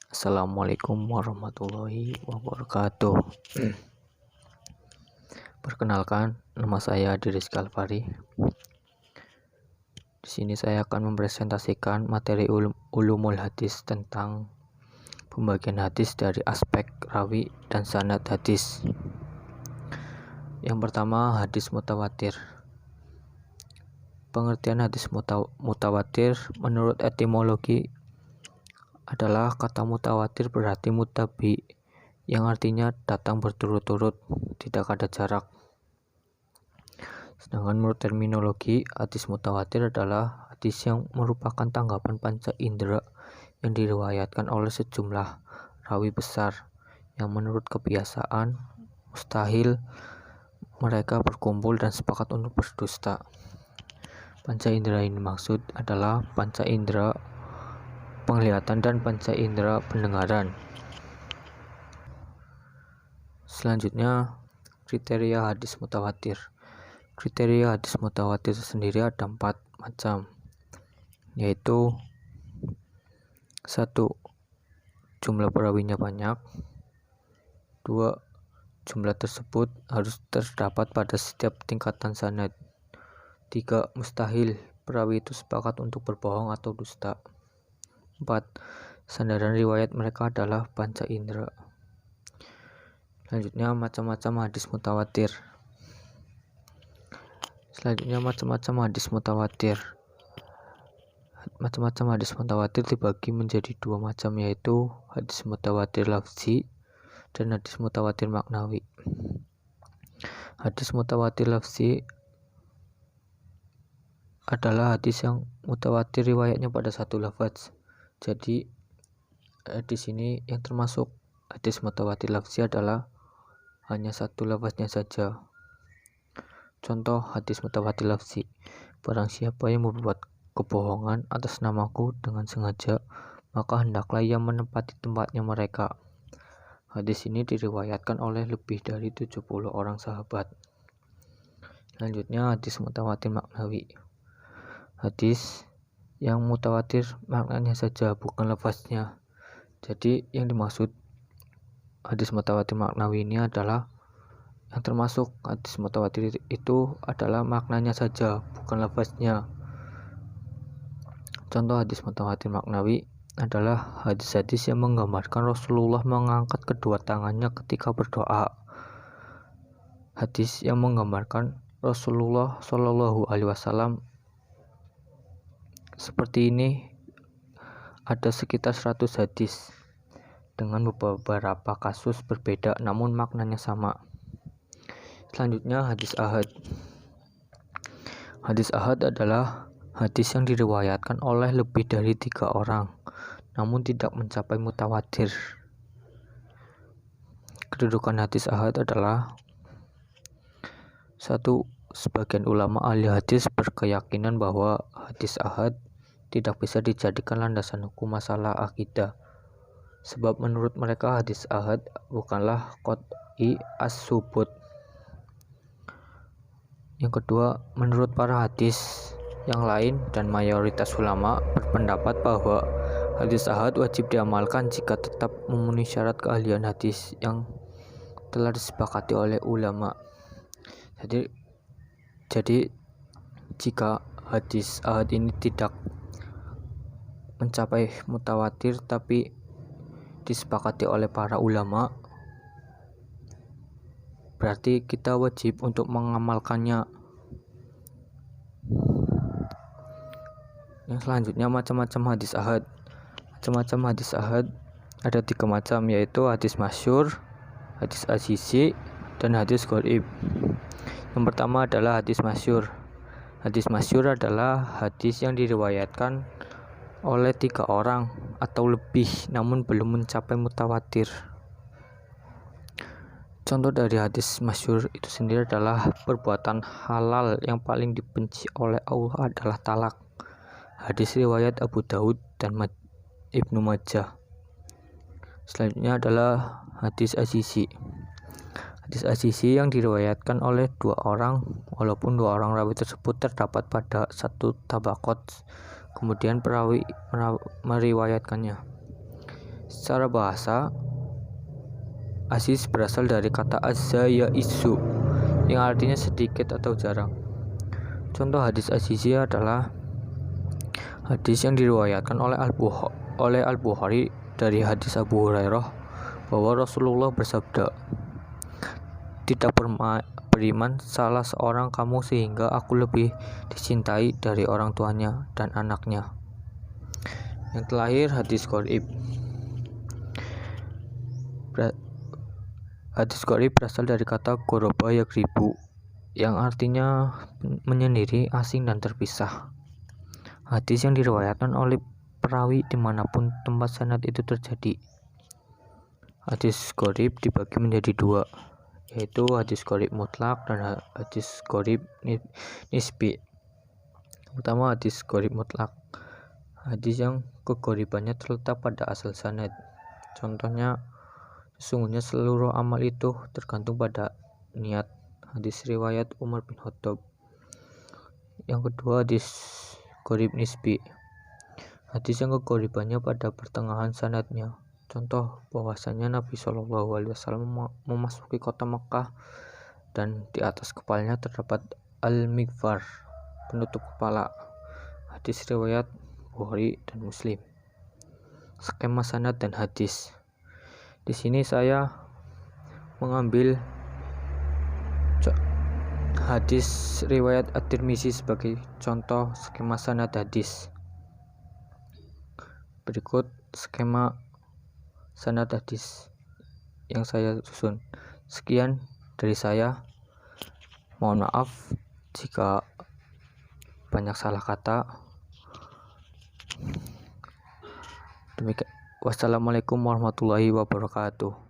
Assalamualaikum warahmatullahi wabarakatuh. Perkenalkan, nama saya Diris Kalvari. Di sini saya akan mempresentasikan materi ulumul hadis tentang pembagian hadis dari aspek rawi dan sanad hadis. Yang pertama, hadis mutawatir. Pengertian hadis mutawatir menurut etimologi adalah kata mutawatir berarti mutabi, yang artinya datang berturut-turut, tidak ada jarak. Sedangkan menurut terminologi, hadis mutawatir adalah hadis yang merupakan tanggapan panca indera yang diriwayatkan oleh sejumlah rawi besar yang menurut kebiasaan mustahil mereka berkumpul dan sepakat untuk berdusta. Panca indera ini maksud adalah panca indera penglihatan dan panca indera pendengaran. Selanjutnya, kriteria hadis mutawatir. Kriteria hadis mutawatir sendiri ada 4 macam, yaitu 1. Jumlah perawinya banyak. 2. Jumlah tersebut harus terdapat pada setiap tingkatan sanad. 3. Mustahil perawi itu sepakat untuk berbohong atau dusta. 4. Sandaran riwayat mereka adalah panca indera. Selanjutnya, macam-macam hadis mutawatir. Macam-macam hadis mutawatir dibagi menjadi 2 macam, yaitu hadis mutawatir lafzi dan hadis mutawatir maknawi. Hadis mutawatir lafzi adalah hadis yang mutawatir riwayatnya pada satu lafaz. Jadi di sini yang termasuk hadis mutawatir lafzi adalah hanya satu lafaznya saja. Contoh hadis mutawatir lafzi: barang siapa yang membuat kebohongan atas namaku dengan sengaja, maka hendaklah ia menempati tempatnya mereka. Hadis ini diriwayatkan oleh lebih dari 70 orang sahabat. Selanjutnya, hadis mutawatir maknawi. Hadis yang mutawatir maknanya saja, bukan lafaznya. Jadi yang dimaksud hadis mutawatir maknawi ini adalah yang termasuk hadis mutawatir itu adalah maknanya saja, bukan lafaznya. Contoh hadis mutawatir maknawi adalah hadis-hadis yang menggambarkan Rasulullah mengangkat kedua tangannya ketika berdoa. Hadis yang menggambarkan Rasulullah Shallallahu Alaihi Wasallam seperti ini ada sekitar 100 hadis dengan beberapa kasus berbeda namun maknanya sama. Selanjutnya, hadis ahad. Hadis ahad adalah hadis yang diriwayatkan oleh lebih dari 3 orang namun tidak mencapai mutawatir. Kedudukan hadis ahad adalah 1. Sebagian ulama ahli hadis berkeyakinan bahwa hadis ahad tidak bisa dijadikan landasan hukum masalah akidah, sebab menurut mereka hadis ahad bukanlah qat'i as-subut. Yang kedua, menurut para hadis yang lain dan mayoritas ulama berpendapat bahwa hadis ahad wajib diamalkan jika tetap memenuhi syarat keahlian hadis yang telah disepakati oleh ulama. Jadi jika hadis ahad ini tidak mencapai mutawatir tapi disepakati oleh para ulama, berarti kita wajib untuk mengamalkannya. Yang selanjutnya, macam-macam hadis ahad. Macam-macam hadis ahad ada 3 macam, yaitu hadis masyhur, hadis azizi, dan hadis gharib. Yang pertama adalah hadis masyhur. Hadis masyhur adalah hadis yang diriwayatkan oleh 3 orang atau lebih namun belum mencapai mutawatir. Contoh dari hadis masyhur itu sendiri adalah perbuatan halal yang paling dibenci oleh Allah adalah talak. Hadis riwayat Abu Daud dan Ibnu Majah. Selanjutnya adalah hadis azizi. Hadis azizi yang diriwayatkan oleh 2 orang walaupun 2 orang rawi tersebut terdapat pada satu tabaqat, kemudian perawi meriwayatkannya. Secara bahasa, aziz berasal dari kata azza yaizu yang artinya sedikit atau jarang. Contoh hadis azizi adalah hadis yang diriwayatkan oleh Al-Bukhari dari hadis Abu Hurairah bahwa Rasulullah bersabda, "Tidak beriman salah seorang kamu sehingga aku lebih dicintai dari orang tuanya dan anaknya." Yang terakhir, hadis gharib. Hadis gharib berasal dari kata ghoroba yaghribu yang artinya menyendiri, asing, dan terpisah. Hadis yang diriwayatkan oleh perawi dimanapun tempat sanad itu terjadi. Hadis gharib dibagi menjadi dua, yaitu hadis gharib mutlak dan hadis gharib nisbi. Pertama, hadis gharib mutlak. Hadis yang keghoribannya terletak pada asal sanad. Contohnya, sesungguhnya seluruh amal itu tergantung pada niat. Hadis riwayat Umar bin Khattab. Yang kedua, hadis gharib nisbi. Hadis yang keghoribannya pada pertengahan sanadnya. Contoh bahwasanya Nabi SAW memasuki kota Mekah dan di atas kepalanya terdapat al-mighfar, penutup kepala. Hadis riwayat Bukhari dan Muslim. Skema sanad dan hadis. Di sini saya mengambil hadis riwayat At-Tirmizi sebagai contoh skema sanad hadis. Berikut skema sanad hadis yang saya susun. Sekian dari saya. Mohon maaf jika banyak salah kata. Demikian. Wassalamualaikum warahmatullahi wabarakatuh.